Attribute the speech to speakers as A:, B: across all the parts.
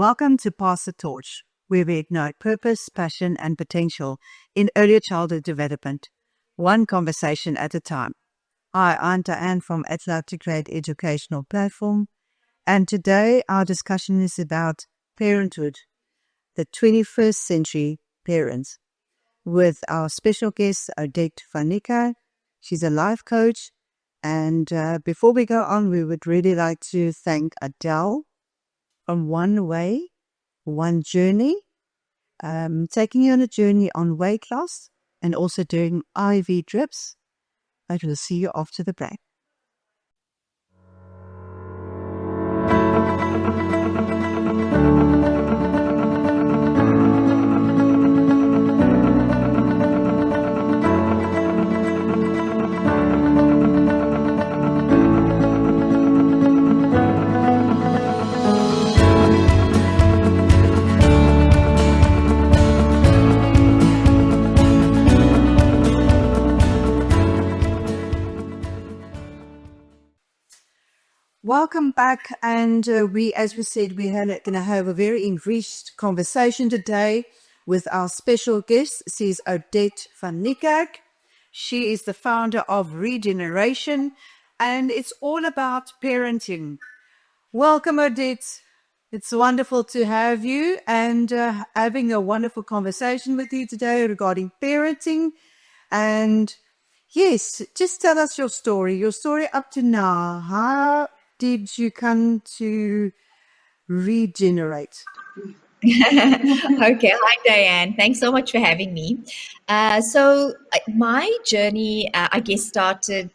A: Welcome to Pass the Torch, where we ignite purpose, passion, and potential in earlier childhood development, one conversation at a time. Hi, I'm Diane from At Love to Create Educational Platform, and today our discussion is about parenthood, the 21st century parents, with our special guest, Odette van Niekerk. She's a life coach, and before we go on, we would really like to thank Adele from One Way, One Journey, taking you on a journey on weight loss and also doing IV drips. I will see you after the break. Welcome back, and as we said, we're going to have a very enriched conversation today with our special guest. She's Odette van Niekerk. She is the founder of Regeneration, and it's all about parenting. Welcome, Odette. It's wonderful to have you and having a wonderful conversation with you today regarding parenting. And yes, just tell us your story up to now. How did you come to regenerate?
B: Okay. Hi, Diane. Thanks so much for having me. So my journey, I guess, started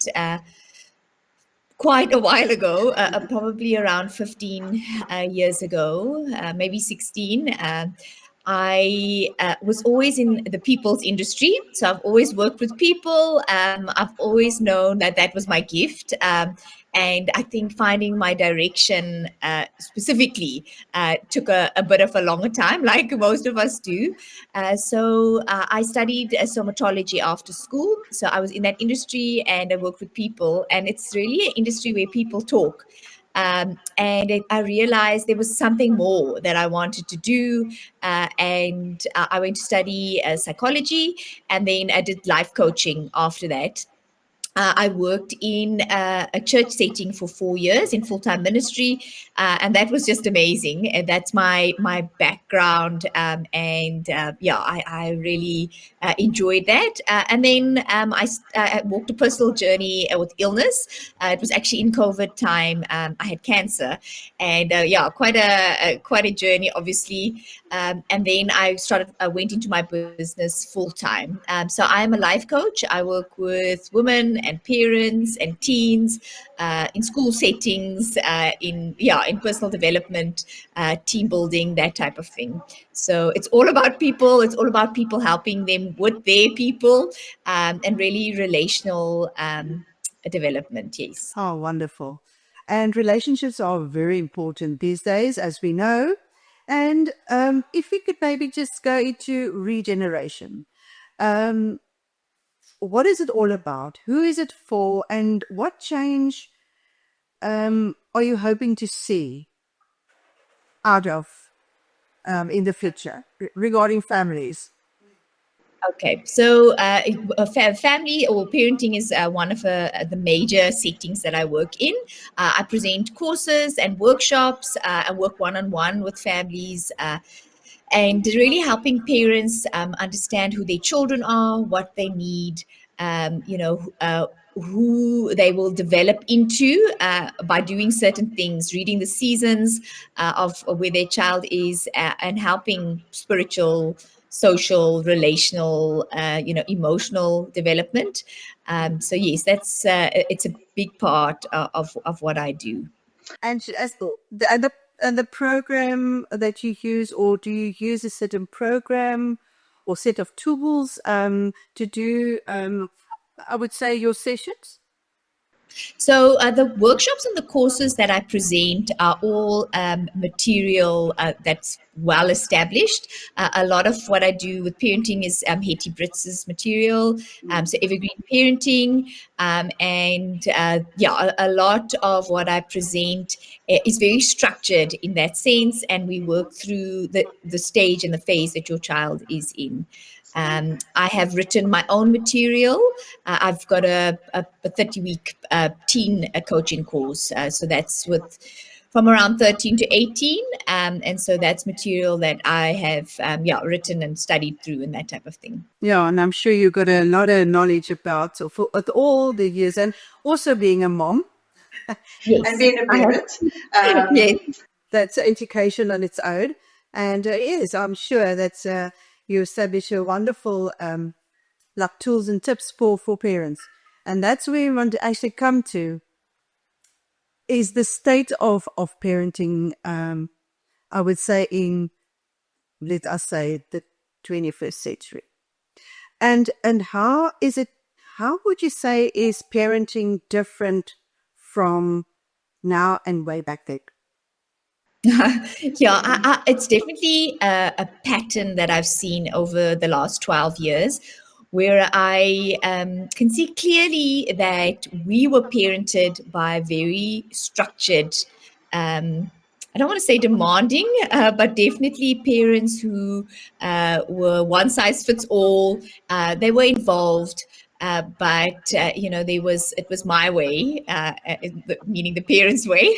B: quite a while ago, probably around 15 years ago, maybe 16. I was always in the people's industry. So I've always worked with people. I've always known that was my gift. And I think finding my direction specifically took a bit of a longer time, like most of us do. So I studied somatology after school. So I was in that industry and I worked with people. And it's really an industry where people talk. And I realized there was something more that I wanted to do. And I went to study psychology, and then I did life coaching after that. I worked in a church setting for 4 years in full-time ministry, and that was just amazing. And that's my background, I really enjoyed that. And then I walked a personal journey with illness. It was actually in COVID time. I had cancer, and quite a journey, obviously. And then I went into my business full time. So I am a life coach. I work with women and parents and teens in school settings, in personal development, team building, that type of thing. So it's all about people. It's all about people helping them with their people, and really relational development. Yes.
A: Oh, wonderful. And relationships are very important these days, as we know. And if we could maybe just go into regeneration. What is it all about? Who is it for? And what change are you hoping to see out of in the future regarding families?
B: Okay, so family or parenting is one of the major settings that I work in. I present courses and workshops. I work one-on-one with families, and really helping parents understand who their children are, what they need, who they will develop into by doing certain things, reading the seasons of where their child is, and helping spiritual, social, relational, emotional development. So yes, that's it's a big part of what I do.
A: And the program that you use, or do you use a certain program or set of tools to do, I would say, your sessions?
B: So the workshops and the courses that I present are all material that's well established. A lot of what I do with parenting is Hetty Britz's material, so Evergreen Parenting, a lot of what I present is very structured in that sense, and we work through the stage and the phase that your child is in. I have written my own material. I've got a 30-week teen coaching course. So that's with from around 13 to 18. And so that's material that I have written and studied through and that type of thing.
A: Yeah, and I'm sure you've got a lot of knowledge about with all the years, and also being a mom.
B: Yes.
A: And being a parent.
B: Yes.
A: That's education on its own. And yes, I'm sure that you establish a wonderful like tools and tips for parents. And that's where we want to actually come to, is the state of parenting, I would say, in, let us say, the 21st century. And how would you say is parenting different from now and way back then?
B: It's definitely a pattern that I've seen over the last 12 years, where I can see clearly that we were parented by very structured, I don't want to say demanding, but definitely parents who were one size fits all. They were involved. But it was my way, meaning the parents' way,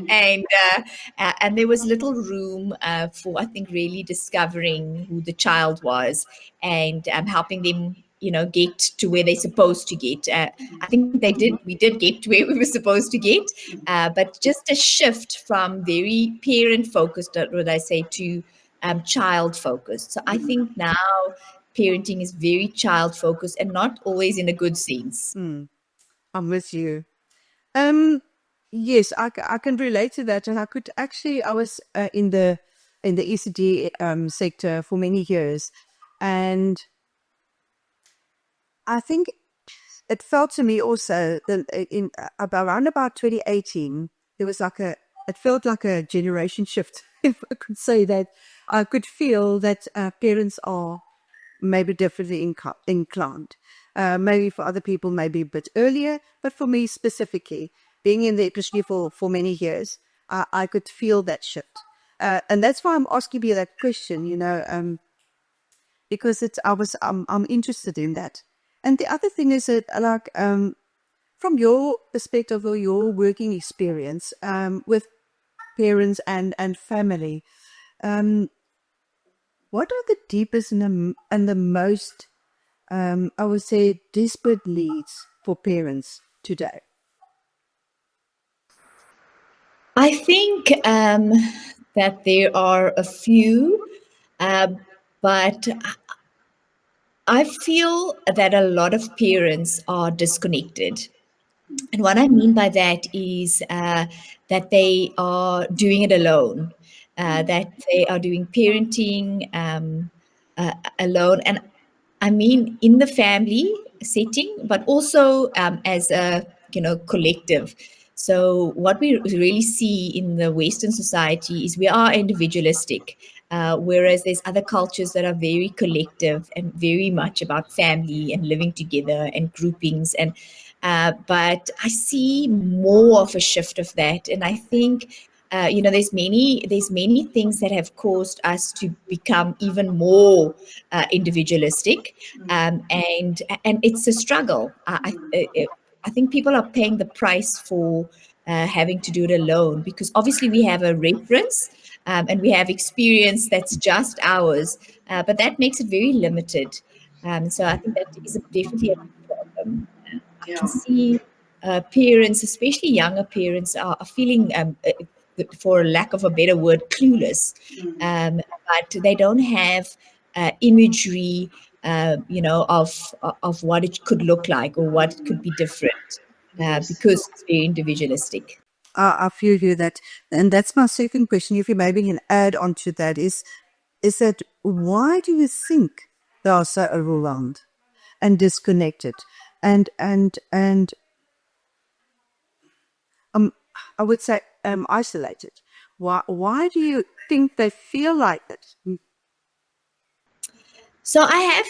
B: and there was little room for, I think, really discovering who the child was and helping them, get to where they're supposed to get. I think we did get to where we were supposed to get, but just a shift from very parent focused, would I say, to child focused. So I think now parenting is very child focused and not always in a good sense.
A: I'm with you. Yes, I can relate to that, and I was in the ECD sector for many years, and I think it felt to me also that in around about 2018, there was it felt like a generation shift, if I could say that. I could feel that parents are maybe differently inclined. Maybe for other people, maybe a bit earlier, but for me specifically, being in the industry for many years, I could feel that shift. And that's why I'm asking you that question, because I'm interested in that. And the other thing is that, like, from your perspective or your working experience with parents and family, what are the deepest and the most, I would say, desperate needs for parents today?
B: I think that there are a few, but I feel that a lot of parents are disconnected. And what I mean by that is that they are doing it alone, that they are doing parenting alone. And I mean, in the family setting, but also as a collective. So what we really see in the Western society is we are individualistic, whereas there's other cultures that are very collective and very much about family and living together and groupings. And but I see more of a shift of that, and I think there's many things that have caused us to become even more individualistic, and it's a struggle. I think people are paying the price for having to do it alone, because obviously we have a reference and we have experience that's just ours, but that makes it very limited. So I think that is definitely a problem. I can see parents, especially younger parents, are feeling, for lack of a better word, clueless. But they don't have imagery, of what it could look like or what could be different, because it's very individualistic.
A: I feel you that, and that's my second question. If you maybe can add on to that, is that why do you think they are so overwhelmed and disconnected, and I would say isolated? Why do you think they feel like it?
B: So I have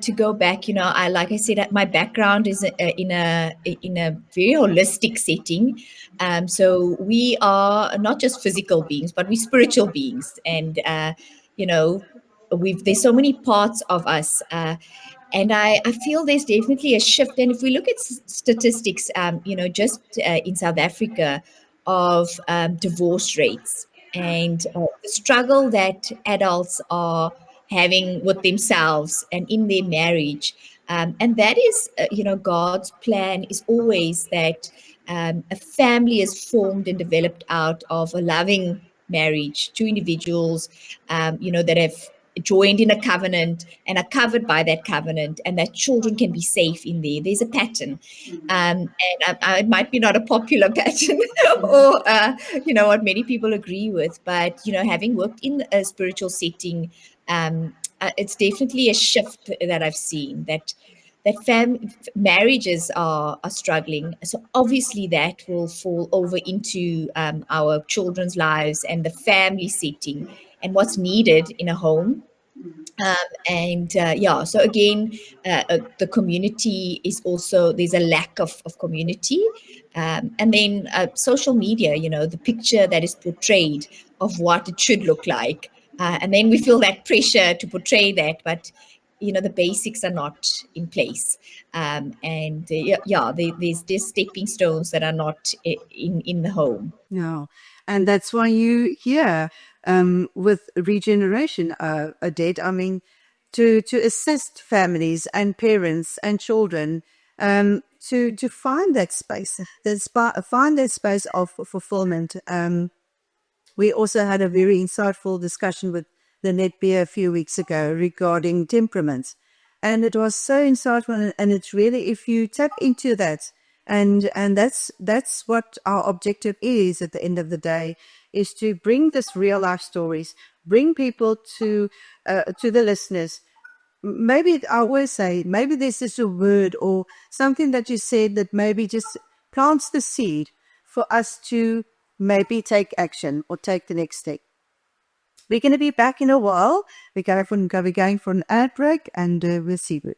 B: to go back. I like I said, my background is in a very holistic setting. So we are not just physical beings, but we're spiritual beings, and you know, there's so many parts of us. And I feel there's definitely a shift. And if we look at statistics, just in South Africa, of divorce rates and the struggle that adults are having with themselves and in their marriage. And that is, God's plan is always that a family is formed and developed out of a loving marriage, two individuals, that have joined in a covenant and are covered by that covenant, and that children can be safe in there. There's a pattern. And it might be not a popular pattern or, what many people agree with, but, having worked in a spiritual setting, it's definitely a shift that I've seen, that marriages are struggling. So obviously that will fall over into our children's lives and the family setting and what's needed in a home. So again, the community is also, there's a lack of community. And then social media, the picture that is portrayed of what it should look like. And then we feel that pressure to portray that, but the basics are not in place. There's just stepping stones that are not in the home.
A: No. And that's why you here with regeneration, Odette, I mean, to assist families and parents and children to find that space, find that space of fulfillment. We also had a very insightful discussion with Lynette Beer a few weeks ago regarding temperaments. And it was so insightful. And it's really, if you tap into that, and that's what our objective is at the end of the day, is to bring this real life stories, bring people to the listeners. Maybe I always say, maybe this is a word or something that you said that maybe just plants the seed for us to maybe take action or take the next step. We're going to be back in a while. We're going for an ad break, and we'll see you.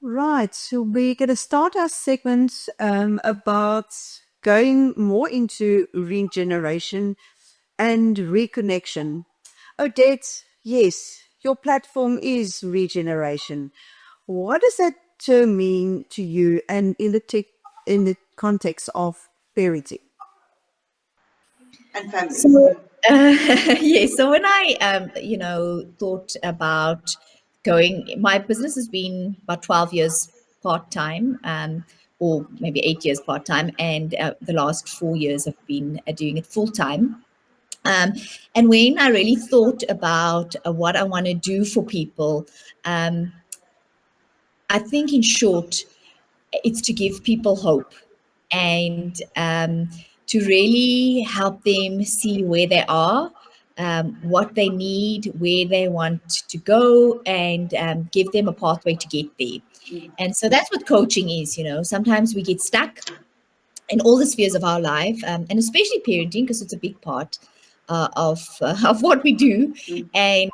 A: Right, so we're going to start our segment about going more into regeneration and reconnection. Odette, yes, your platform is regeneration. What does that term mean to you, and in the context of parenting and family?
B: So, yes. So when I, thought about going, my business has been about 12 years part time, or maybe 8 years part time, and the last 4 years I've been doing it full time. Um, and when I really thought about what I want to do for people, I think in short, it's to give people hope and to really help them see where they are, what they need, where they want to go, and give them a pathway to get there. And so that's what coaching is. Sometimes we get stuck in all the spheres of our life, and especially parenting, because it's a big part of what we do, and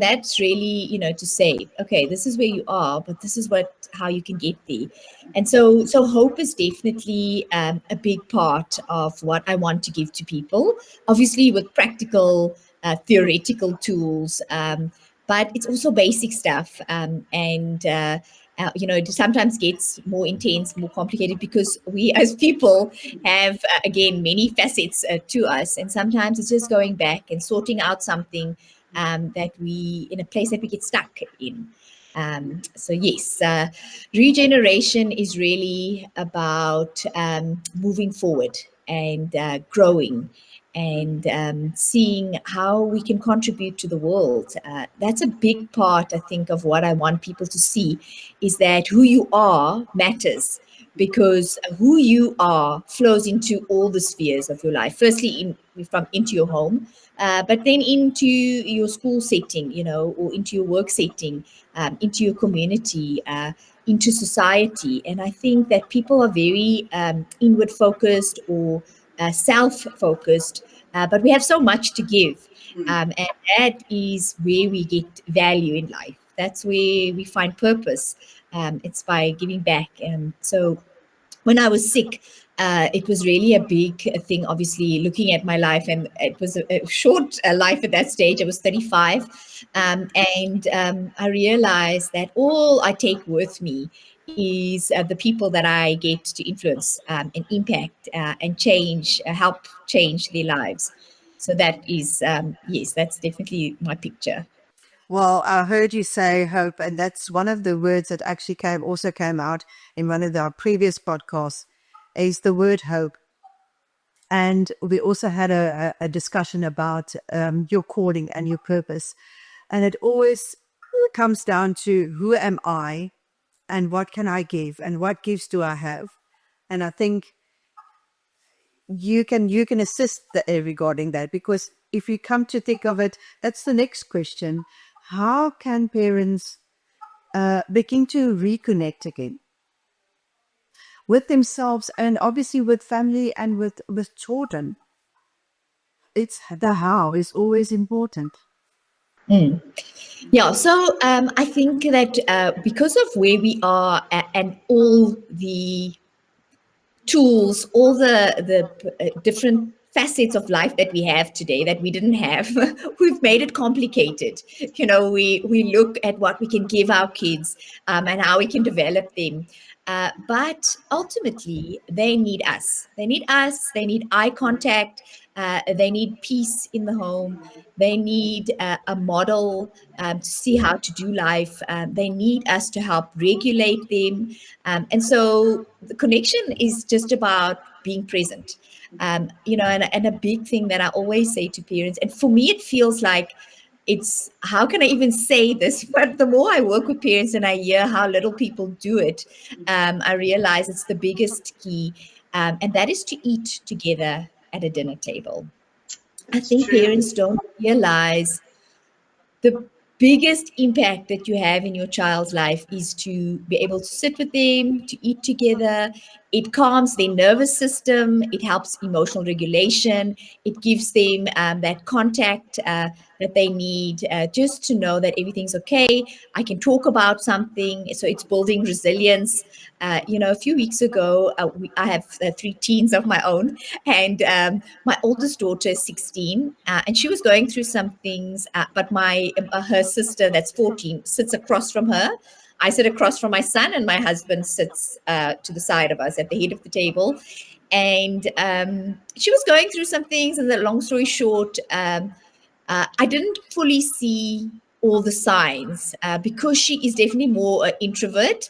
B: that's really to say, okay, this is where you are, but this is how you can get there. And so hope is definitely a big part of what I want to give to people, obviously with practical theoretical tools, but it's also basic stuff, it sometimes gets more intense, more complicated, because we as people have, again, many facets to us. And sometimes it's just going back and sorting out something that we, in a place that we get stuck in. So yes, regeneration is really about moving forward and growing and seeing how we can contribute to the world. That's a big part, I think, of what I want people to see, is that who you are matters, because who you are flows into all the spheres of your life. Firstly, from into your home, but then into your school setting, or into your work setting, into your community, into society. And I think that people are very inward focused or self focused, but we have so much to give. And that is where we get value in life. That's where we find purpose. It's by giving back. And so when I was sick, it was really a big thing, obviously, looking at my life. And it was a short life at that stage. I was 35. And I realized that all I take with me is the people that I get to influence and impact and change, help change their lives. So that is, yes, that's definitely my picture.
A: Well, I heard you say hope, and that's one of the words that actually came out in one of our previous podcasts, is the word hope. And we also had a discussion about your calling and your purpose. And it always comes down to, who am I and what can I give and what gifts do I have? And I think you can assist regarding that, because if you come to think of it, that's the next question. How can parents begin to reconnect again with themselves, and obviously with family and with children? It's the how is always important.
B: Mm. Yeah, so I think that because of where we are and all the tools, all the different facets of life that we have today that we didn't have, we've made it complicated. We look at what we can give our kids and how we can develop them. But ultimately, they need us. They need us. They need eye contact. They need peace in the home. They need a model to see how to do life. They need us to help regulate them. And so the connection is just about being present. And a big thing that I always say to parents, and for me, it feels like, it's, how can I even say this? But the more I work with parents and I hear how little people do it, I realize it's the biggest key. And that is to eat together at a dinner table. I
A: It's
B: think
A: true.
B: parents don't realize the biggest impact that you have in your child's life is to be able to sit with them, to eat together. It calms their nervous system. It helps emotional regulation. It gives them that contact that they need, just to know that everything's okay. I can talk about something. So it's building resilience. A few weeks ago, I have three teens of my own, and my oldest daughter is 16, and she was going through some things, but her sister, that's 14, sits across from her. I sit across from my son, and my husband sits to the side of us at the head of the table. And she was going through some things, and the long story short, I didn't fully see all the signs because she is definitely more introvert.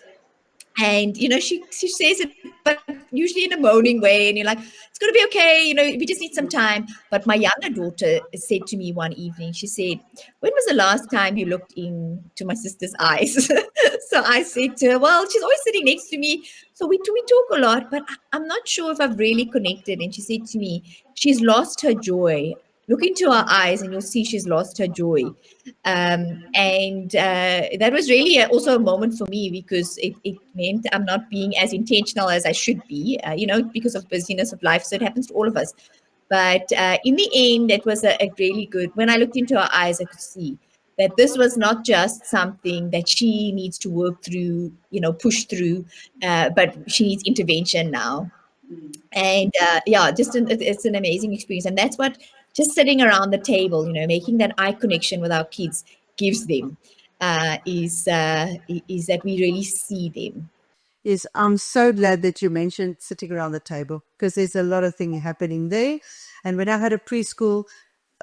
B: And she says it, but usually in a moaning way, and you're like, it's going to be okay, we just need some time. But my younger daughter said to me one evening, she said, when was the last time you looked into my sister's eyes? So I said to her, well, she's always sitting next to me, so we talk a lot, but I'm not sure if I've really connected. And she said to me, she's lost her joy. Look into her eyes and you'll see she's lost her joy. And that was really also a moment for me, because it meant I'm not being as intentional as I should be, because of busyness of life. So it happens to all of us. But in the end, it was a really good, when I looked into her eyes, I could see that this was not just something that she needs to work through, push through, but she needs intervention now. And yeah, it's an amazing experience. And that's what just sitting around the table, making that eye connection with our kids gives them, is that we really see them.
A: Yes, I'm so glad that you mentioned sitting around the table, because there's a lot of things happening there. And when I had a preschool,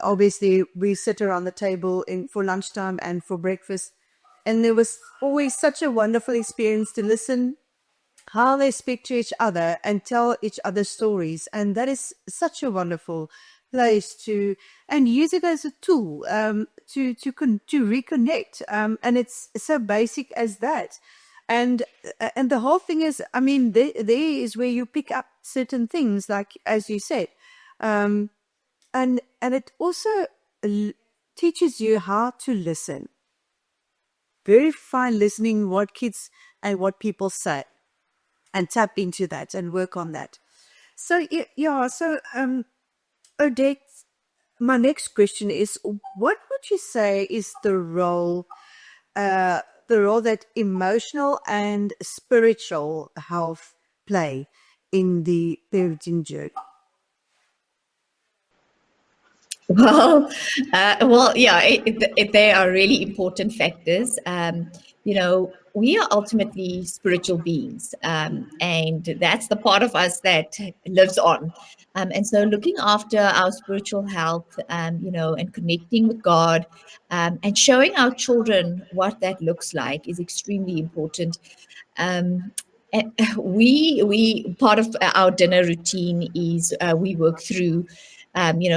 A: obviously we sit around the table for lunchtime and for breakfast. And there was always such a wonderful experience to listen how they speak to each other and tell each other stories. And that is such a wonderful place to, and use it as a tool to reconnect. And it's so basic as that. And the whole thing is, I mean, there is where you pick up certain things, like as you said, and it also teaches you how to listen. Very fine listening, what kids and what people say, and tap into that and work on that. So yeah, so Odette, my next question is, what would you say is the role that emotional and spiritual health play in the parenting journey?
B: Yeah, they are really important factors. We are ultimately spiritual beings, and that's the part of us that lives on. And so, looking after our spiritual health, and connecting with God, and showing our children what that looks like is extremely important. Um, and we part of our dinner routine is we work through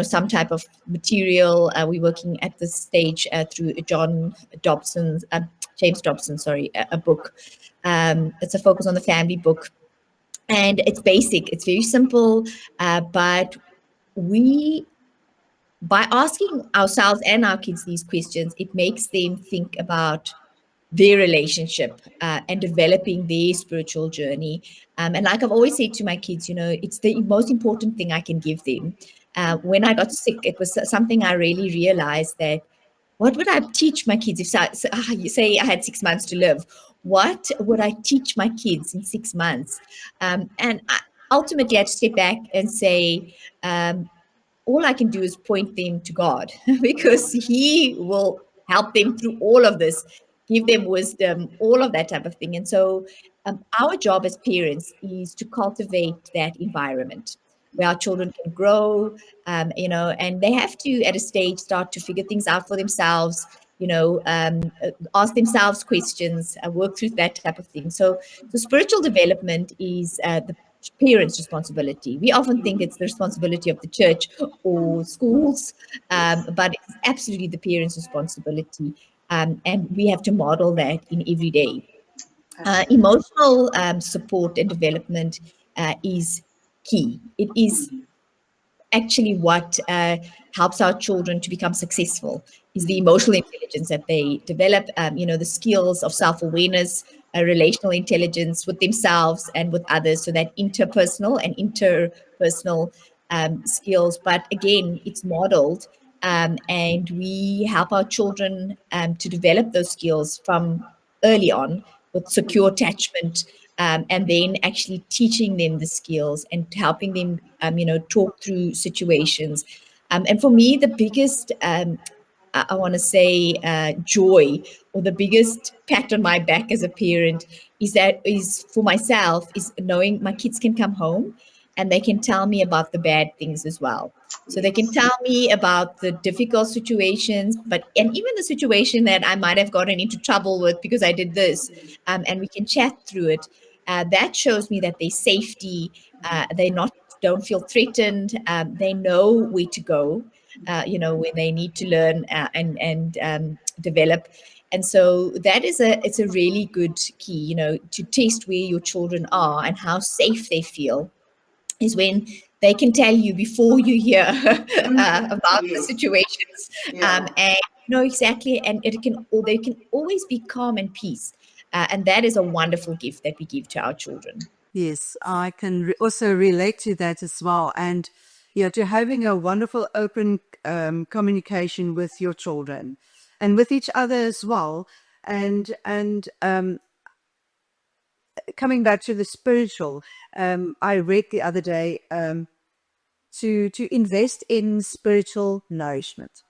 B: some type of material. We're working at this stage through James Dobson, sorry, a book. It's a focus on the family book, and it's basic. It's very simple, but we by asking ourselves and our kids these questions, it makes them think about their relationship and developing their spiritual journey. And like I've always said to my kids, it's the most important thing I can give them. When I got sick, it was something I really realized that what would I teach my kids you say I had 6 months to live? What would I teach my kids in 6 months? And I ultimately had to step back and say, all I can do is point them to God because He will help them through all of this, give them wisdom, all of that type of thing. And so, our job as parents is to cultivate that environment where our children can grow, and they have to, at a stage, start to figure things out for themselves. Ask themselves questions, work through that type of thing. So spiritual development is the parents' responsibility. We often think it's the responsibility of the church or schools, but it's absolutely the parents' responsibility. And we have to model that in every day. Emotional support and development is key. It is actually what helps our children to become successful is the emotional intelligence that they develop, the skills of self-awareness, relational intelligence with themselves and with others, so that interpersonal and interpersonal skills. But again, it's modeled, and we help our children to develop those skills from early on with secure attachment, and then actually teaching them the skills and helping them, talk through situations. And for me, the biggest, I want to say, joy, or the biggest pat on my back as a parent is for myself, is knowing my kids can come home and they can tell me about the bad things as well. So they can tell me about the difficult situations, and even the situation that I might have gotten into trouble with because I did this, and we can chat through it. That shows me that there's safety. They not don't feel threatened. They know where to go. When they need to learn and develop. And so it's a really good key, to test where your children are and how safe they feel, is when they can tell you before you hear about the situations, and exactly, and they can always be calm and peace, and that is a wonderful gift that we give to our children.
A: Yes, I can also relate to that as well. And yeah, to having a wonderful open communication with your children and with each other as well. And coming back to the spiritual, I read the other day to invest in spiritual nourishment,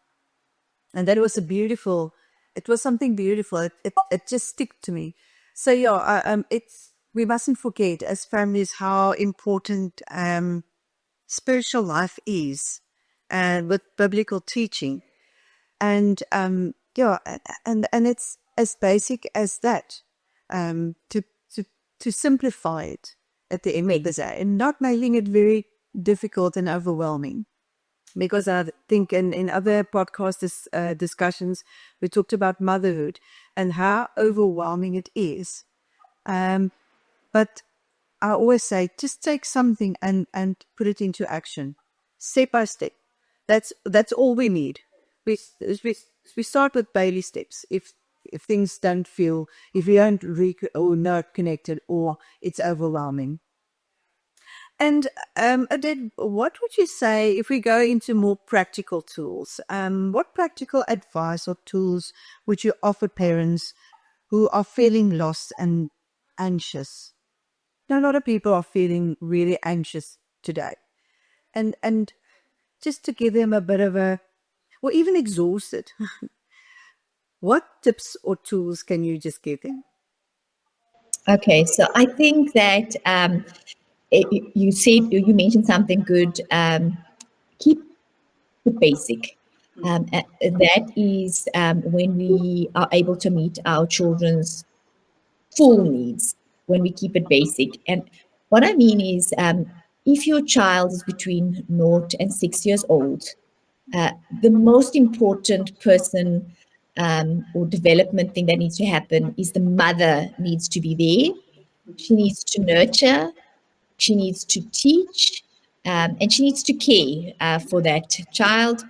A: and that was it was something beautiful. It just stick to me. So yeah, we mustn't forget as families how important spiritual life is, and with biblical teaching, and yeah, and it's as basic as that. To to to simplify it at the end of the day, and not making it very difficult and overwhelming. because I think in other podcast discussions, we talked about motherhood and how overwhelming it is. But I always say, just take something and put it into action, step by step. That's all we need. We we, we start with baby steps. If things don't feel, if you don't or not connected, or it's overwhelming. And Odette, what would you say if we go into more practical tools? What practical advice or tools would you offer parents who are feeling lost and anxious? Now, a lot of people are feeling really anxious today, and just to give them a bit of a, or even exhausted. What tips or tools can you just give them?
B: Okay, so I think that you mentioned something good. Keep the basic. That is when we are able to meet our children's full needs, when we keep it basic. And what I mean is, if your child is between 0 and 6 years old, the most important person or development thing that needs to happen is the mother needs to be there. She needs to nurture, she needs to teach, and she needs to care for that child.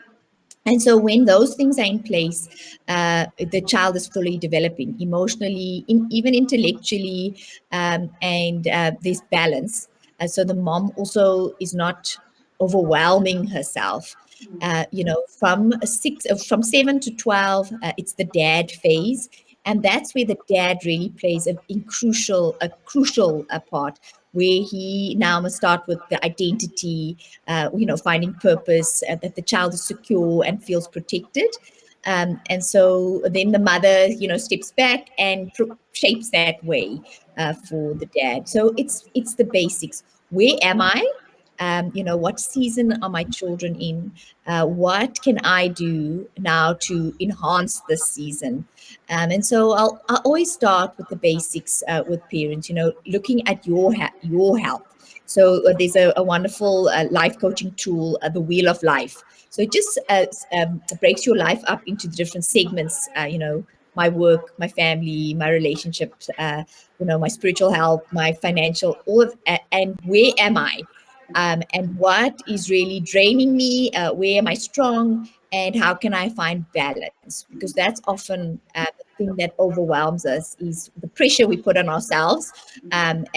B: And so when those things are in place, the child is fully developing emotionally, even intellectually, and there's balance. So the mom also is not overwhelming herself. From 7 to 12, it's the dad phase, and that's where the dad really plays a crucial part, where he now must start with the identity, finding purpose, that the child is secure and feels protected. And so then the mother, steps back and shapes that way for the dad. So it's the basics. Where am I? What season are my children in? What can I do now to enhance this season? And so I'll always start with the basics with parents, looking at your health. So there's a wonderful life coaching tool, the Wheel of Life. So it just breaks your life up into the different segments, my work, my family, my relationships, my spiritual health, my financial, all of, and where am I? And what is really draining me? Where am I strong? And how can I find balance? Because that's often the thing that overwhelms us is the pressure we put on ourselves, and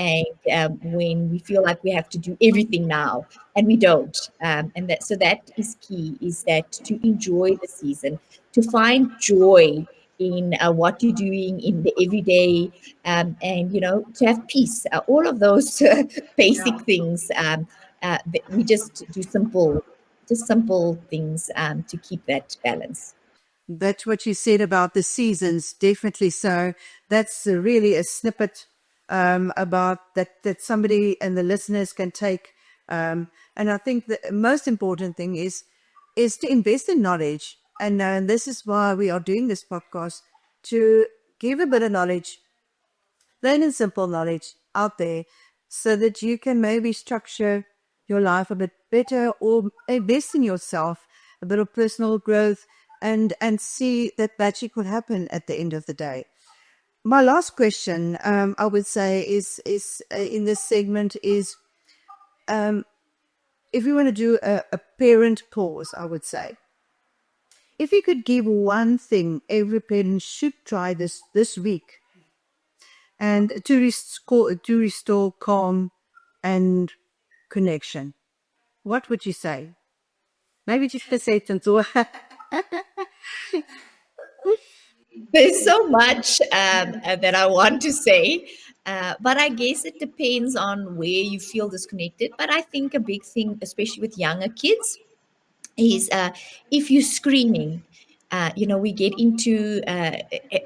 B: when we feel like we have to do everything now, and we don't. And that is key: is that to enjoy the season, to find joy in what you're doing in the everyday, and to have peace. All of those basic things. We just do simple things to keep that balance.
A: That's what you said about the seasons, definitely so. That's really a snippet about that somebody and the listeners can take. And I think the most important thing is to invest in knowledge. And this is why we are doing this podcast, to give a bit of knowledge, plain and simple knowledge out there, so that you can maybe structure your life a bit better, or invest in yourself, a bit of personal growth, and see that magic will happen at the end of the day. My last question, I would say, is in this segment is, if you want to do a parent pause, I would say, if you could give one thing every parent should try this week, and to restore calm and connection, what would you say? Maybe just a sentence or
B: There's so much that I want to say, but I guess it depends on where you feel disconnected. But I think a big thing, especially with younger kids, is if you're screaming, we get into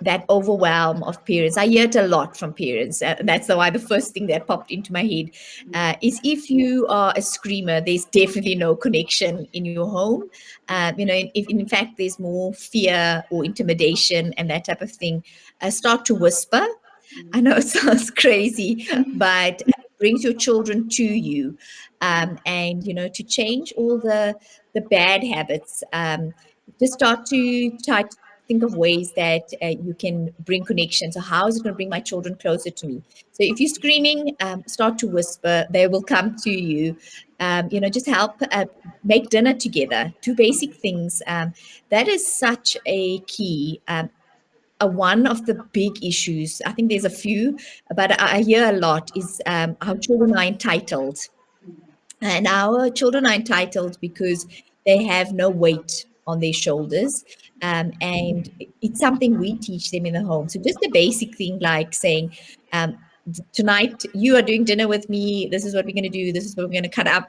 B: that overwhelm of parents. I hear it a lot from parents. That's why the first thing that popped into my head is, if you are a screamer, there's definitely no connection in your home. If in fact there's more fear or intimidation and that type of thing, start to whisper. I know it sounds crazy, but brings your children to you, and to change all the bad habits. Just start to try to think of ways that you can bring connection. So how is it going to bring my children closer to me? So if you're screaming, start to whisper. They will come to you. Just help make dinner together. Do basic things. That is such a key. One of the big issues, I think there's a few, but I hear a lot, is how children are entitled. And our children are entitled because they have no weight on their shoulders. And it's something we teach them in the home. So just a basic thing like saying, tonight you are doing dinner with me. This is what we're going to do. This is what we're going to cut up.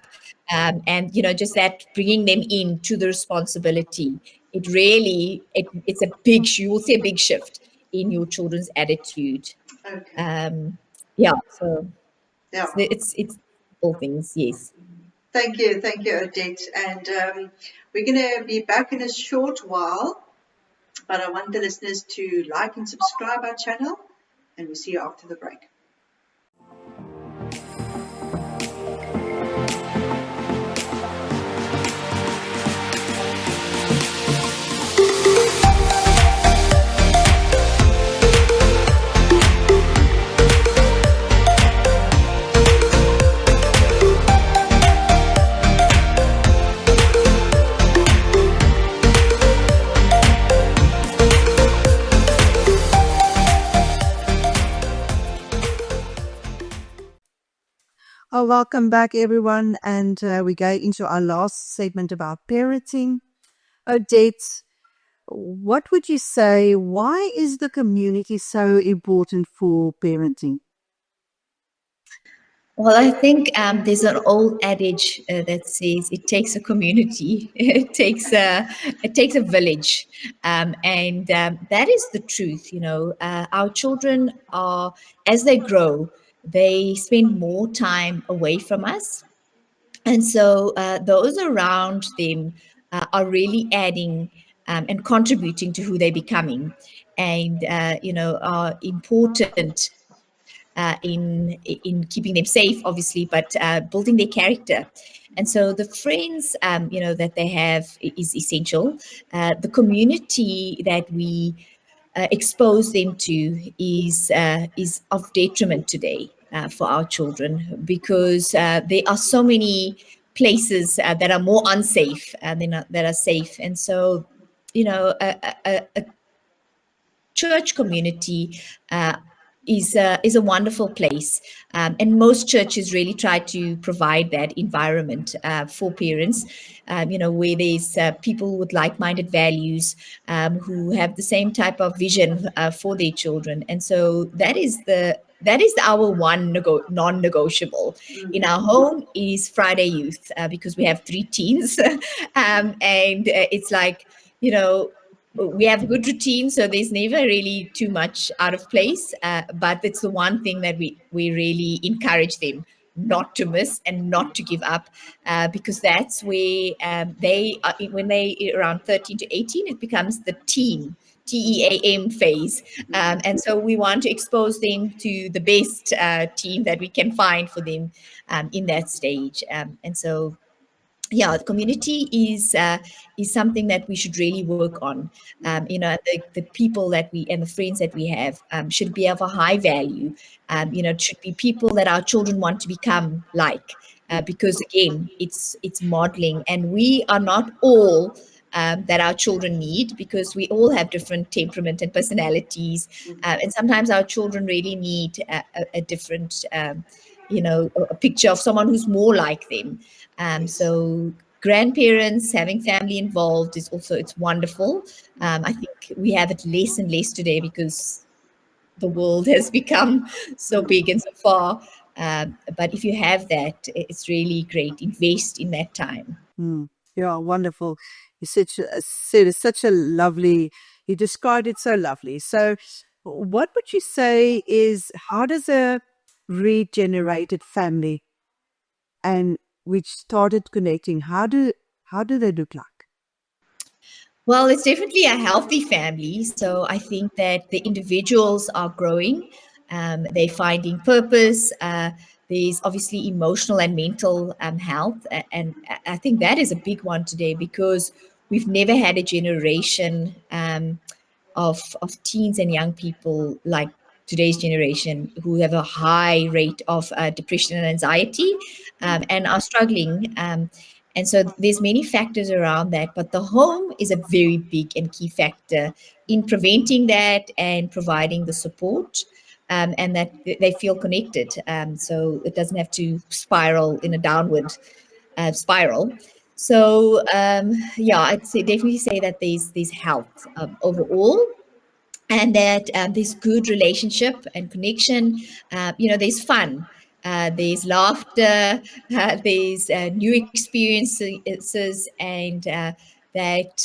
B: And just that bringing them into the responsibility. It's a big, you will see a big shift in your children's attitude.
A: Okay.
B: Yeah. So
A: Yeah.
B: it's all things. Yes.
A: Thank you, Odette. And we're going to be back in a short while, but I want the listeners to like and subscribe our channel, and we'll see you after the break. Oh, welcome back, everyone. And we go into our last segment about parenting. Odette, what would you say? Why is the community so important for parenting?
B: Well, I think there's an old adage that says it takes a community, it takes a village, and that is the truth. Our children are, as they grow, they spend more time away from us, and so those around them are really adding and contributing to who they're becoming, and are important in keeping them safe, obviously, but building their character. And so the friends, that they have is essential. The community that we expose them to is of detriment today for our children, because there are so many places that are more unsafe than that are safe. And so, a church community is a wonderful place, and most churches really try to provide that environment for parents, where there's people with like-minded values, who have the same type of vision for their children, and so that is our one non-negotiable in our home is Friday youth, because we have 3 teens, and it's like, we have good routine, so there's never really too much out of place. But it's the one thing that we really encourage them not to miss and not to give up, because that's where they are, when they around 13 to 18, it becomes the TEAM phase. And so we want to expose them to the best team that we can find for them in that stage. And so, yeah, the community is something that we should really work on. The people that we and the friends that we have should be of a high value. It should be people that our children want to become like, because again, it's modeling, and we are not all that our children need, because we all have different temperament and personalities, and sometimes our children really need a different, a picture of someone who's more like them. So grandparents, having family involved is also, it's wonderful. I think we have it less and less today because the world has become so big and so far. But if you have that, it's really great. Invest in that time.
A: Yeah, wonderful. Said it's such a lovely, you described it so lovely. So what would you say is, how does a regenerated family and which started connecting, how do they look like?
B: Well, it's definitely a healthy family. So I think that the individuals are growing. They're finding purpose. There's obviously emotional and mental health. And I think that is a big one today, because we've never had a generation of teens and young people like today's generation, who have a high rate of depression and anxiety, and are struggling. And so there's many factors around that, but the home is a very big and key factor in preventing that and providing the support, and that they feel connected. So it doesn't have to spiral in a downward spiral. So yeah, definitely say that there's health overall, and that there's good relationship and connection. There's fun, there's laughter, there's new experiences, and that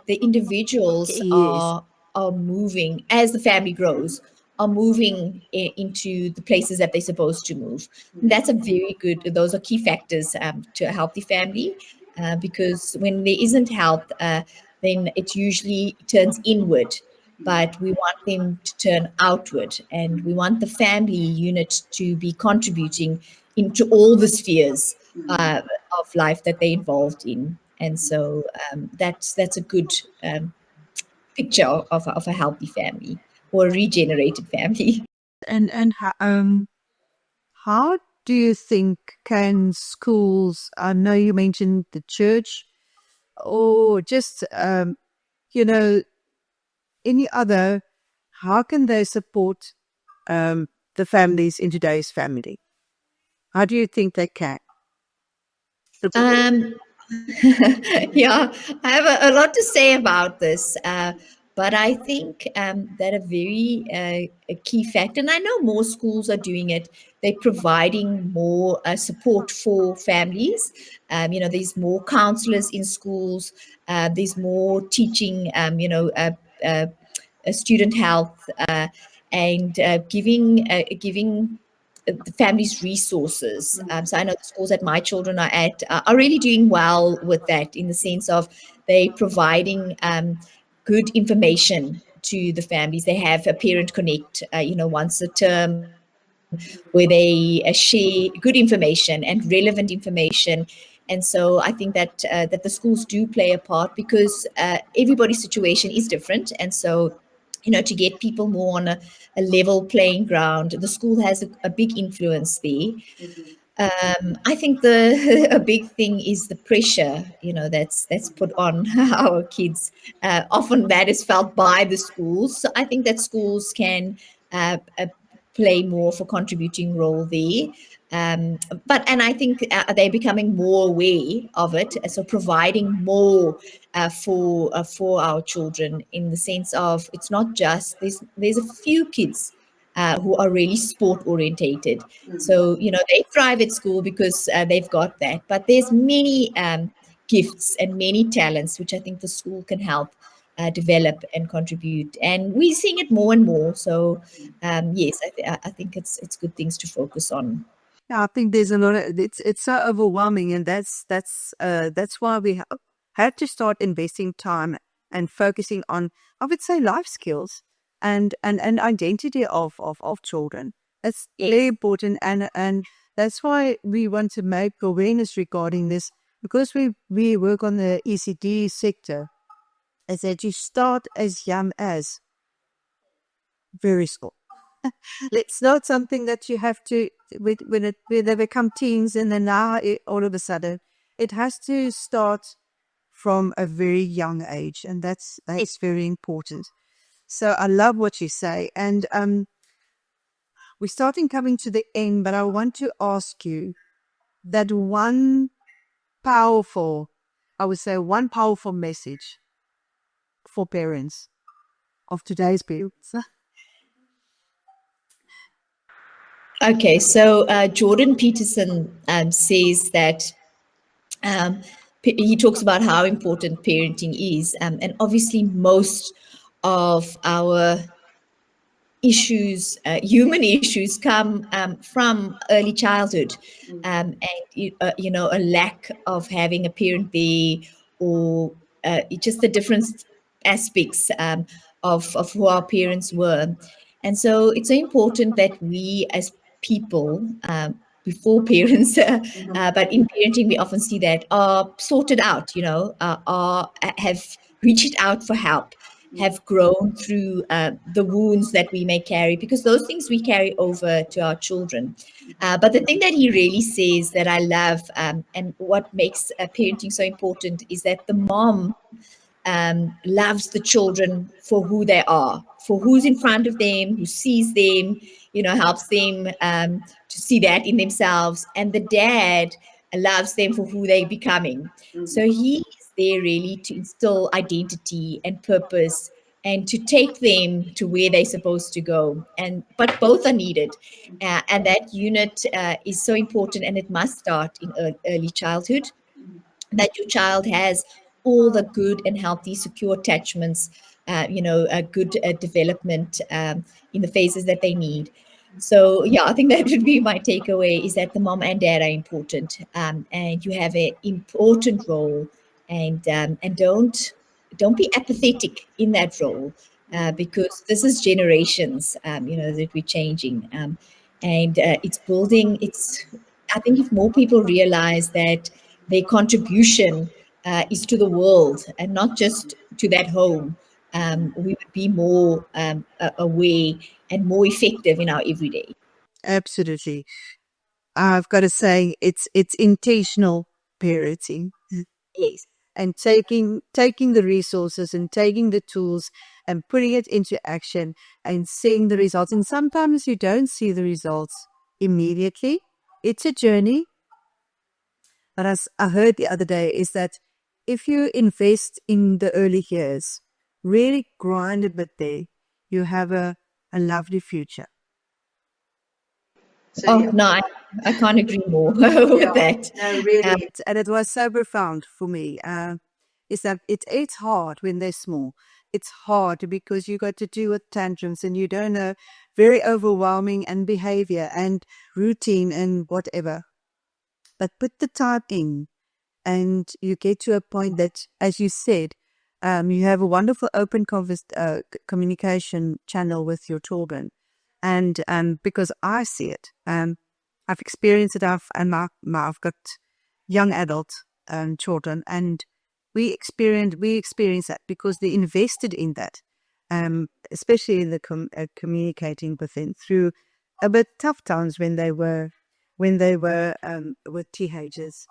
B: the individuals
A: Yes.
B: are moving as the family grows, are moving into the places that they're supposed to move. And that's a very good. Those are key factors to a healthy family, because when there isn't health, then it usually turns inward, but we want them to turn outward, and we want the family unit to be contributing into all the spheres of life that they're involved in. And so that's a good picture of a healthy family, or a regenerated family.
A: And how do you think can schools? I know you mentioned the church, or just you know any other. How can they support the families in today's family? How do you think they can?
B: Um, yeah, I have a lot to say about this, but I think that a key factor, and I know more schools are doing it, they're providing more support for families. There's more counselors in schools, there's more teaching, uh, student health, and giving the family's resources. So I know the schools that my children are at are really doing well with that, in the sense of they providing good information to the families. They have a parent connect, once a term, where they share good information and relevant information. And so I think that the schools do play a part, because everybody's situation is different, and so to get people more on a level playing ground, the school has a big influence there. I think the a big thing is the pressure, that's put on our kids. Often that is felt by the schools. So I think that schools can play more of a contributing role there. And I think they're becoming more aware of it, so providing more for our children, in the sense of, it's not just, there's a few kids who are really sport orientated. So they thrive at school because they've got that. But there's many gifts and many talents which I think the school can help develop and contribute. And we're seeing it more and more. So yes, I think it's good things to focus on.
A: Yeah, I think there's a lot of it's so overwhelming, and that's why we had to start investing time and focusing on, I would say, life skills and identity of children. That's very important, and that's why we want to make awareness regarding this, because we work on the ECD sector. Is that you start as young as very small. It's not something that you have to when they become teens, and then all of a sudden it has to start from a very young age, and that's very important. So I love what you say, and we're starting coming to the end, but I want to ask you that powerful, one powerful message for parents of today's parents.
B: Okay, so Jordan Peterson says that um, he talks about how important parenting is, and obviously most of our issues, human issues, come from early childhood, and a lack of having a parent there, or just the different aspects of who our parents were. And so it's so important that we, as people before parents, but in parenting, we often see that are sorted out, have reached out for help, have grown through the wounds that we may carry, because those things we carry over to our children. But the thing that he really says that I love, and what makes parenting so important, is that the mom loves the children for who they are, for who's in front of them, who sees them, helps them to see that in themselves. And the dad loves them for who they're becoming. So he is there really to instill identity and purpose and to take them to where they're supposed to go. But both are needed. And that unit is so important, and it must start in early childhood, that your child has all the good and healthy, secure attachments, a good development in the phases that they need. So, yeah, I think that would be my takeaway, is that the mom and dad are important, and you have an important role, and don't be apathetic in that role, because this is generations, that we're changing, and it's building. I think if more people realize that their contribution is to the world and not just to that home, we would be more aware and more effective in our everyday.
A: Absolutely. I've got to say it's intentional parenting.
B: Yes.
A: And taking the resources and taking the tools and putting it into action and seeing the results. And sometimes you don't see the results immediately. It's a journey. But as I heard the other day, is that if you invest in the early years, really grind a bit there, you have a lovely future.
B: So, no, I can't agree more with that.
A: No, really. And it was so profound for me. Is that it's hard when they're small. It's hard because you got to deal with tantrums and you don't know, very overwhelming, and behavior and routine and whatever. But put the time in, and you get to a point that, as you said, you have a wonderful open communication channel with your children. And because I see it, I've experienced it. I've got young adult children, and we experience that because they invested in that, especially in the communicating with them through a bit tough times when they were with teenagers.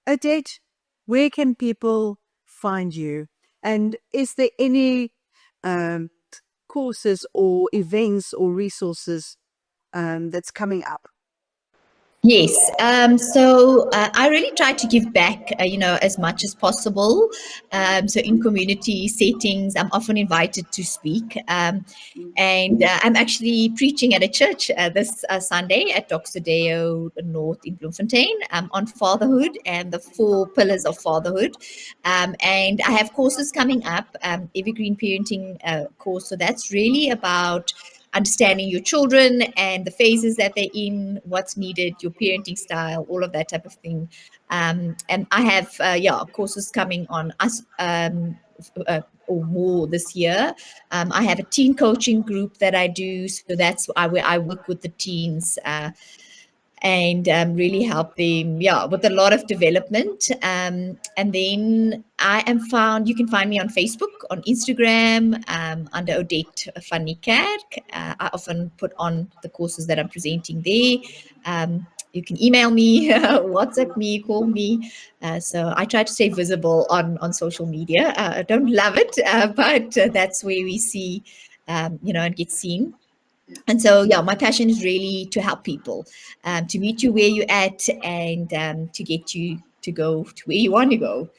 A: Odette, where can people find you? And is there any courses or events or resources that's coming up?
B: Yes. So I really try to give back, as much as possible. So in community settings, I'm often invited to speak. And I'm actually preaching at a church this Sunday at Doxodeo North in Bloemfontein, on fatherhood and the 4 pillars of fatherhood. And I have courses coming up, Evergreen Parenting course. So that's really about understanding your children and the phases that they're in, what's needed, your parenting style, all of that type of thing. And I have, courses coming on us or more this year. I have a teen coaching group that I do. So that's where I work with the teens. And really help them, with a lot of development. And then you can find me on Facebook, on Instagram, under Odette van Niekerk. I often put on the courses that I'm presenting there. You can email me, WhatsApp me, call me. So I try to stay visible on social media. I don't love it, but that's where we see, and get seen. And so, my passion is really to help people, to meet you where you're at, and to get you to go to where you want to go.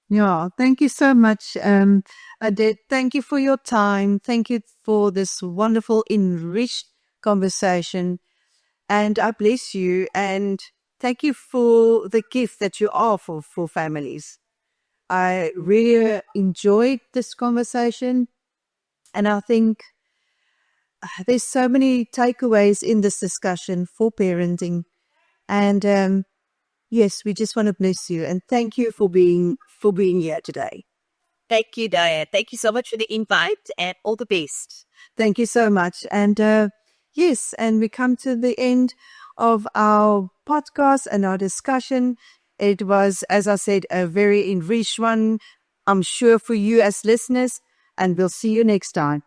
A: Yeah, thank you so much, Odette. Thank you for your time. Thank you for this wonderful, enriched conversation. And I bless you. And thank you for the gift that you are for families. I really enjoyed this conversation. And I think there's so many takeaways in this discussion for parenting. And yes, we just want to bless you and thank you for being here today.
C: Thank you, Diane. Thank you so much for the invite and all the best.
A: Thank you so much. And Yes, and we come to the end of our podcast and our discussion. It was, as I said, a very enriched one, I'm sure, for you as listeners, and we'll see you next time.